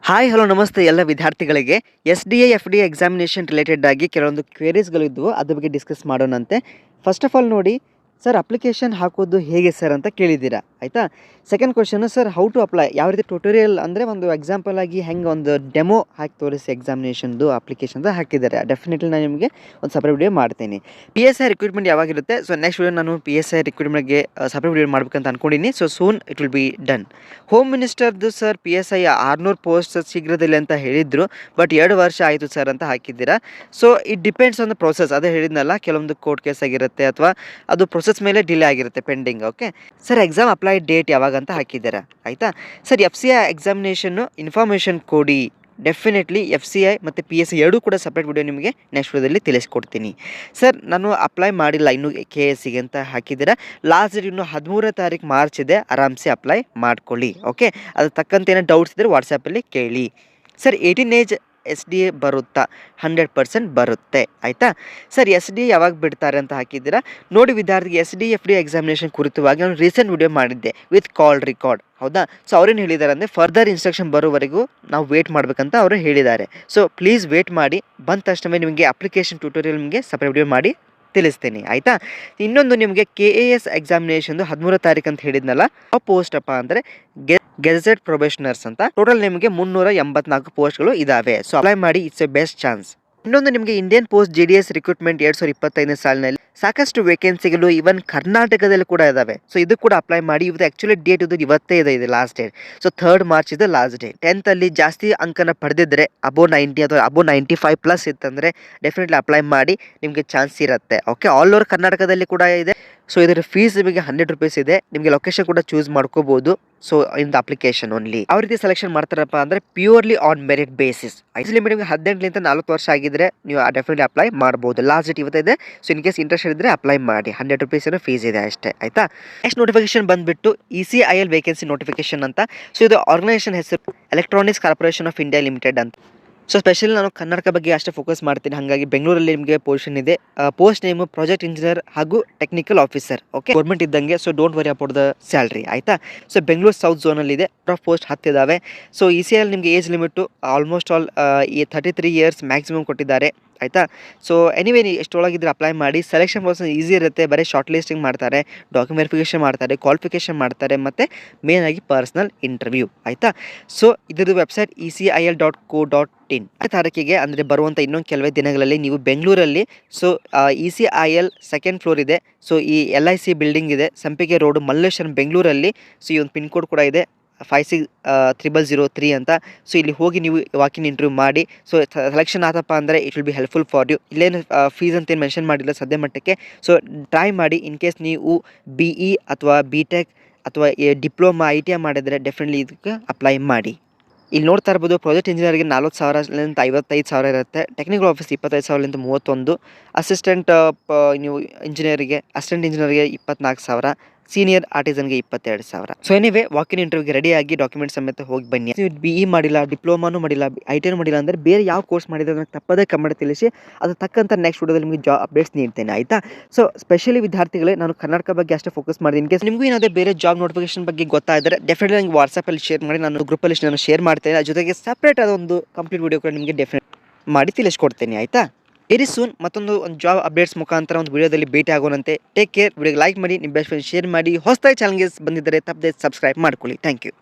Hi hello ನಮಸ್ತೆ ಎಲ್ಲ ವಿದ್ಯಾರ್ಥಿಗಳಿಗೆ SDA FDA ಎಕ್ಸಾಮಿನೇಷನ್ ರಿಲೇಟೆಡ್ ಆಗಿ ಕೆಲವೊಂದು ಕ್ವೇರೀಸ್ಗಳಿದ್ವು ಅದ್ರ ಬಗ್ಗೆ ಡಿಸ್ಕಸ್ ಮಾಡೋಣಂತೆ. ಫಸ್ಟ್ ಆಫ್ ಆಲ್ ನೋಡಿ ಸರ್, ಅಪ್ಲಿಕೇಶನ್ ಹಾಕೋದು ಹೇಗೆ ಸರ್ ಅಂತ ಕೇಳಿದ್ದೀರಾ, ಆಯಿತಾ. Second question sir, how to apply, ಯಾವ ರೀತಿ ಟ್ಯುಟೋರಿಯಲ್ ಅಂದರೆ ಒಂದು ಎಕ್ಸಾಂಪಲ್ ಆಗಿ ಹೆಂಗೆ ಒಂದು ಡೆಮೋ ಹಾಕಿ ತೋರಿಸಿ ಎಕ್ಸಾಮಿನೇಷನ್ದು ಅಪ್ಲಿಕೇಶನ್ ಹಾಕಿದ್ದಾರೆ. ಡೆಫಿನೆಟ್ಲಿ ನಾನು ನಿಮಗೆ ಒಂದು ಸಪ್ರೇಟ್ ವಿಡಿಯೋ ಮಾಡ್ತೀನಿ. PSI ರಿಕ್ರೂಟ್ಮೆಂಟ್ ಯಾವಾಗಿರುತ್ತೆ, ಸೊ ನೆಕ್ಸ್ಟ್ ವಿಡಿಯೋ ನಾನು PSI ರಿಕ್ರೂಟ್ಮೆಂಟ್ಗೆ ಸಪ್ರೇಟ್ ವಿಡಿಯೋ ಮಾಡ್ಬೇಕಂತ ಅನ್ಕೊಂಡಿನಿ. So soon it will be done. Home ಮಿನಿಸ್ಟರ್ದು ಸರ್ PSI 600 ಪೋಸ್ಟ್ ಶೀಘ್ರದಲ್ಲಿ ಅಂತ ಹೇಳಿದ್ರು, ಬಟ್ 2 ವರ್ಷ ಆಯಿತು ಸರ್ ಅಂತ ಹಾಕಿದ್ದೀರಾ. So it depends on the process. ಅದೇ ಹೇಳಿದ್ನಲ್ಲ, ಕೆಲವೊಂದು ಕೋರ್ಟ್ ಕೇಸ್ ಆಗಿರುತ್ತೆ ಅಥವಾ ಅದು ಪ್ರೊಸೆಸ್ ಮೇಲೆ ಡಿಲೇ ಆಗಿರುತ್ತೆ, pending. Okay sir, exam apply date ಯಾವಾಗ ಅಂತ ಹಾಕಿದ್ದೀರಾ, ಆಯಿತಾ. ಸರ್, FCI ಎಕ್ಸಾಮಿನೇಷನ್ನು ಇನ್ಫಾರ್ಮೇಷನ್ ಕೊಡಿ. ಡೆಫಿನೆಟ್ಲಿ FCI ಮತ್ತು PSI ಎರಡೂ ಕೂಡ ಸಪ್ರೇಟ್ ವಿಡಿಯೋ ನಿಮಗೆ ನೆಕ್ಸ್ಟ್ ವಿಡಿಯೋದಲ್ಲಿ ತಿಳಿಸ್ಕೊಡ್ತೀನಿ. ಸರ್, ನಾನು ಅಪ್ಲೈ ಮಾಡಿಲ್ಲ ಇನ್ನೂ KSಗೆ ಅಂತ ಹಾಕಿದ್ದೀರಾ. ಲಾಸ್ಟ್ ಡೇಟ್ ಇನ್ನು 13ನೇ ತಾರೀಕು ಮಾರ್ಚ್ ಇದೆ, ಆರಾಮ್ಸೆ ಅಪ್ಲೈ ಮಾಡ್ಕೊಳ್ಳಿ. ಓಕೆ, ಅದು ತಕ್ಕಂತೆ ಏನೋ ಡೌಟ್ಸ್ ಇದ್ದರೆ ವಾಟ್ಸಪ್ಪಲ್ಲಿ ಕೇಳಿ. ಸರ್, 18 ಏಜ್ SDA ಬರುತ್ತಾ? 100% ಬರುತ್ತೆ, ಆಯಿತಾ. ಸರ್, SDA ಯಾವಾಗ ಬಿಡ್ತಾರೆ ಅಂತ ಹಾಕಿದ್ದೀರಾ. ನೋಡಿ ವಿದ್ಯಾರ್ಥಿಗೆ, SDA FDA ಎಕ್ಸಾಮಿನೇಷನ್ ಕುರಿತವಾಗಿ ನಾನು ರೀಸೆಂಟ್ ವಿಡಿಯೋ ಮಾಡಿದ್ದೆ ವಿತ್ ಕಾಲ್ ರೆಕಾರ್ಡ್, ಹೌದಾ. ಸೊ ಅವ್ರೇನು ಹೇಳಿದ್ದಾರೆ ಅಂದರೆ, ಫರ್ದರ್ ಇನ್ಸ್ಟ್ರಕ್ಷನ್ ಬರೋವರೆಗೂ ನಾವು ವೇಟ್ ಮಾಡಬೇಕಂತ ಅವರು ಹೇಳಿದ್ದಾರೆ. ಸೊ ಪ್ಲೀಸ್ ವೇಟ್ ಮಾಡಿ, ಬಂದ ತಕ್ಷಣ ನಿಮಗೆ ಅಪ್ಲಿಕೇಶನ್ ಟ್ಯೂಟೋರಿಯಲ್ ನಿಮಗೆ ಸಪ್ರೇಟ್ ವಿಡಿಯೋ ಮಾಡಿ ತಿಳಿಸ್ತೀನಿ, ಆಯಿತಾ. ಇನ್ನೊಂದು ನಿಮಗೆ KAS ಎಕ್ಸಾಮಿನೇಷನ್ದು 13ನೇ ತಾರೀಕು ಅಂತ ಹೇಳಿದ್ನಲ್ಲ, ಆ ಪೋಸ್ಟ್ ಅಪ್ಪ ಅಂದರೆ ಗೆಜೆಟ್ ಪ್ರೊಬೇಷನರ್ಸ್ ಅಂತ. ಟೋಟಲ್ ನಿಮಗೆ 384 ಪೋಸ್ಟ್ಗಳು ಇದಾವೆ. ಸೊ ಅಪ್ಲೈ ಮಾಡಿ, ಇಟ್ಸ್ ಎ ಬೆಸ್ಟ್ ಚಾನ್ಸ್. ಇನ್ನೊಂದು ನಿಮಗೆ ಇಂಡಿಯನ್ ಪೋಸ್ಟ್ GDS ರಿಕ್ರೂಟ್ಮೆಂಟ್ 2025ನೇ ಸಾಲಿನಲ್ಲಿ ಸಾಕಷ್ಟು ವೇಕೆನ್ಸಿಗಳು ಇವನ್ ಕರ್ನಾಟಕದಲ್ಲಿ ಕೂಡ ಇದಾವೆ. ಸೊ ಇದು ಕೂಡ ಅಪ್ಲೈ ಮಾಡಿ. ಇವತ್ತು ಆ್ಯಕ್ಚುಲಿ ಡೇಟ್ ಇವತ್ತೇ ಇದೆ last date. So 3rd March ಇದೆ ಲಾಸ್ಟ್ ಡೇಟ್. 10th ಅಲ್ಲಿ ಜಾಸ್ತಿ ಅಂಕನ ಪಡೆದಿದ್ರೆ, ಅಬೋ 90 ಅಥವಾ ಅಬೋ 95 ಪ್ಲಸ್ ಇತ್ತಂದರೆ ಡೆಫಿನೆಟ್ಲಿ ಅಪ್ಲೈ ಮಾಡಿ, ನಿಮಗೆ ಚಾನ್ಸ್ ಇರುತ್ತೆ. ಓಕೆ, ಆಲ್ ಓವರ್ ಕರ್ನಾಟಕದಲ್ಲಿ ಕೂಡ ಇದೆ. ಸೊ ಇದರ ಫೀಸ್ ನಿಮಗೆ 100 ರೂಪೀಸ್ ಇದೆ. ನಿಮಗೆ ಲೊಕೇಶನ್ ಕೂಡ ಚೂಸ್ ಮಾಡ್ಕೋಬಹುದು. So in the application only ಯಾವ ರೀತಿ ಸೆಲೆಕ್ಷನ್ ಮಾಡ್ತಾರಪ್ಪ ಅಂದರೆ, purely on merit basis. Age limit ನಿಮಗೆ 18ರಿಂದ 40 ವರ್ಷ ಆಗಿದ್ರೆ ನೀವು ಡೆಫಿನೆಟ್ಲಿ ಅಪ್ಲೈ ಮಾಡ್ಬೋದು. ಲಾಸ್ಟ್ ಡೇಟ್ ಇವತ್ತಿದೆ. ಸೊ ಇನ್ ಕೇಸ್ ಇಂಟ್ರೆಸ್ಟ್ ಇದ್ದರೆ ಅಪ್ಲೈ ಮಾಡಿ. 100 ರೂಪೀಸ್ ಏನೋ ಫೀಸ್ ಇದೆ ಅಷ್ಟೇ, ಆಯಿತಾ. ನೆಕ್ಸ್ಟ್ ನೋಟಿಫಿಕೇಶನ್ ಬಂದುಬಿಟ್ಟು ECIL ವೇಕೆನ್ಸಿ ನೋಟಿಫಿಕೇಶನ್ ಅಂತ. ಸೊ ಇದು ಆರ್ಗನೈಸೇಷನ್ ಹೆಸರು electronics corporation of India limited ಅಂತ. ಸೊ ಸ್ಪೆಷಲಿ ನಾನು ಕರ್ನಾಟಕ ಬಗ್ಗೆ ಅಷ್ಟೇ ಫೋಕಸ್ ಮಾಡ್ತೀನಿ, ಹಾಗಾಗಿ ಬೆಂಗಳೂರಲ್ಲಿ ನಿಮಗೆ ಪೊಸಿಷನ್ ಇದೆ. ಪೋಸ್ಟ್ ನೇಮು ಪ್ರಾಜೆಕ್ಟ್ ಇಂಜಿನಿಯರ್ ಹಾಗೂ ಟೆಕ್ನಿಕಲ್ ಆಫೀಸರ್. ಓಕೆ, ಗೌರ್ಮೆಂಟ್ ಇದ್ದಂಗೆ. So don't worry about the salary, ಆಯಿತಾ. ಸೊ ಬೆಂಗಳೂರು ಸೌತ್ ಝೋನಲ್ಲಿ ಇದೆ. ಪೋಸ್ಟ್ 10 ಇದ್ದಾವೆ. ಸೊ ECIL ನಿಮಗೆ age limit almost all 33 years maximum ಕೊಟ್ಟಿದ್ದಾರೆ, ಆಯಿತಾ. ಸೊ ಎನಿವೇ ಎಷ್ಟೊಳಗಿದ್ರೆ ಅಪ್ಲೈ ಮಾಡಿ. ಸೆಲೆಕ್ಷನ್ ಪ್ರೋಸೆಸ್ ಈಸಿ ಇರುತ್ತೆ. ಬರೀ ಶಾರ್ಟ್ ಲಿಸ್ಟಿಂಗ್ ಮಾಡ್ತಾರೆ, ಡಾಕ್ಯುಮೆಂಟ್ ವೆರಿಫಿಕೇಷನ್ ಮಾಡ್ತಾರೆ, ಕ್ವಾಲಿಫಿಕೇಷನ್ ಮಾಡ್ತಾರೆ, ಮತ್ತು ಮೇನ್ ಆಗಿ ಪರ್ಸನಲ್ ಇಂಟರ್ವ್ಯೂ, ಆಯಿತಾ. ಸೊ ಇದ್ರದ್ದು ವೆಬ್ಸೈಟ್ ECIL.co.in. ತಾರೀಕಿಗೆ ಅಂದರೆ ಬರುವಂಥ ಇನ್ನೊಂದು ಕೆಲವೇ ದಿನಗಳಲ್ಲಿ ನೀವು ಬೆಂಗಳೂರಲ್ಲಿ, ಸೊ ECIL 2nd ಫ್ಲೋರ್ ಇದೆ. ಸೊ ಈ LIC ಬಿಲ್ಡಿಂಗ್ ಇದೆ, ಸಂಪಿಗೆ ರೋಡು, ಮಲ್ಲೇಶ್ವರಂ, ಬೆಂಗಳೂರಲ್ಲಿ. ಸೊ ಈ ಒಂದು ಪಿನ್ ಕೋಡ್ ಕೂಡ ಇದೆ 560003 ಅಂತ. ಸೊ ಇಲ್ಲಿ ಹೋಗಿ ನೀವು ವಾಕಿನ್ ಇಂಟರ್ವ್ಯೂ ಮಾಡಿ. ಸೊ ಸೆಲೆಕ್ಷನ್ ಆತಪ್ಪ ಅಂದರೆ it will be helpful for you. ಇಲ್ಲೇನು ಫೀಸ್ ಅಂತೇನು ಮೆನ್ಷನ್ ಮಾಡಿಲ್ಲ ಸದ್ಯ ಮಟ್ಟಕ್ಕೆ. ಸೊ ಟ್ರೈ ಮಾಡಿ. ಇನ್ ಕೇಸ್ ನೀವು BE ಅಥವಾ BTech ಅಥವಾ ಡಿಪ್ಲೊಮಾ ITI ಮಾಡಿದರೆ ಡೆಫಿನೆಟ್ಲಿ ಇದಕ್ಕೆ ಅಪ್ಲೈ ಮಾಡಿ. ಇಲ್ಲಿ ನೋಡ್ತಾ ಇರ್ಬೋದು, ಪ್ರಾಜೆಕ್ಟ್ ಇಂಜಿನಿಯರ್ಗೆ 40,000ಲಿಂದ 55,000 ಇರುತ್ತೆ. Technical office 25,000ಲಿಂದ 31. ಅಸಿಸ್ಟೆಂಟ್ ನೀವು ಇಂಜಿನಿಯರಿಗೆ, ಅಸಿಸ್ಟೆಂಟ್ ಇಂಜಿನಿಯರ್ಗೆ 24,000. ಸೀನಿಯರ್ ಆರ್ಟಿಸನ್ಗೆ 22,000. ಸೊ ಎನಿವೇ ವಾಕಿನ್ ಇಂಟರ್ವ್ಯೂಗೆ ರೆಡಿಯಾಗಿ ಡಾಕ್ಯುಮೆಂಟ್ ಸಮೇತ ಹೋಗಿ ಬನ್ನಿ. ನೀವು BE ಮಾಡಿಲ್ಲ, ಡಿಪ್ಲೊಮಾನು ಮಾಡಿಲ್ಲ, ITI ಮಾಡಿಲ್ಲ ಅಂದರೆ ಬೇರೆ ಯಾವ ಕೋರ್ಸ್ ಮಾಡಿದ್ರೆ ನನಗೆ ತಪ್ಪದೇ ಕಮೆಂಟ್ ತಿಳಿಸಿ. ಅದು ತಕ್ಕಂಥ ನೆಕ್ಸ್ಟ್ ವಿಡಿಯೋದಲ್ಲಿ ನಿಮಗೆ ಜಾಬ್ ಅಪ್ಡೇಟ್ಸ್ ನೀಡ್ತೇನೆ, ಆಯಿತಾ. ಸೊ ಸ್ಪೆಷಲಿ ವಿದ್ಯಾರ್ಥಿಗಳೇ, ನಾನು ಕರ್ನಾಟಕ ಬಗ್ಗೆ ಅಷ್ಟೇ ಫೋಕಸ್ ಮಾಡಿದ್ದೀನಿ. ಇನ್ ಕೇಸ್ ನಿಮಗೂ ಏನಾದರೂ ಬೇರೆ ಜಾಬ್ ನೋಟಿಫಿಕೇಶನ್ ಬಗ್ಗೆ ಗೊತ್ತಾದರೆ ಡೆಫಿನೆಟ್ಲಿ ನನಗೆ ವಾಟ್ಸಪ್ಪಲ್ಲಿ ಶೇರ್ ಮಾಡಿ. ನಾನು ಗ್ರೂಪಲ್ಲಿ ನಾನು ಶೇರ್ ಮಾಡ್ತೇನೆ. ಅದ್ರ ಜೊತೆಗೆ ಸಪ್ರೇಟ್ ಆದೊಂದು ಕಂಪ್ಲೀಟ್ ವಿಡಿಯೋ ಕೂಡ ನಿಮಗೆ ಡೆಫಿನೆಟ್ ಮಾಡಿ ತಿಳಿಸ್ಕೊಡ್ತೇನೆ, ಆಯಿತಾ. ವೆರಿ ಸೂನ್ ಮತ್ತೊಂದು ಜಾಬ್ ಅಪ್ಡೇಟ್ಸ್ ಮುಖಾಂತರ ಒಂದು ವಿಡಿಯೋದಲ್ಲಿ ಭೇಟಿ ಆಗೋಣಂತೆ. Take care. ವಿಡಿಯೋಗೆ ಲೈಕ್ ಮಾಡಿ, ನಿಮ್ಮ ಬೆಸ್ಟ್ ಫ್ರೆಂಡ್ ಶೇರ್ ಮಾಡಿ. ಹೊಸದಾಗಿ ಚಾನಲ್ಗೆ ಬಂದಿದ್ದರೆ ತಪ್ಪದೆ ಸಬ್ಸ್ಕ್ರೈಬ್ ಮಾಡ್ಕೊಳ್ಳಿ. Thank you.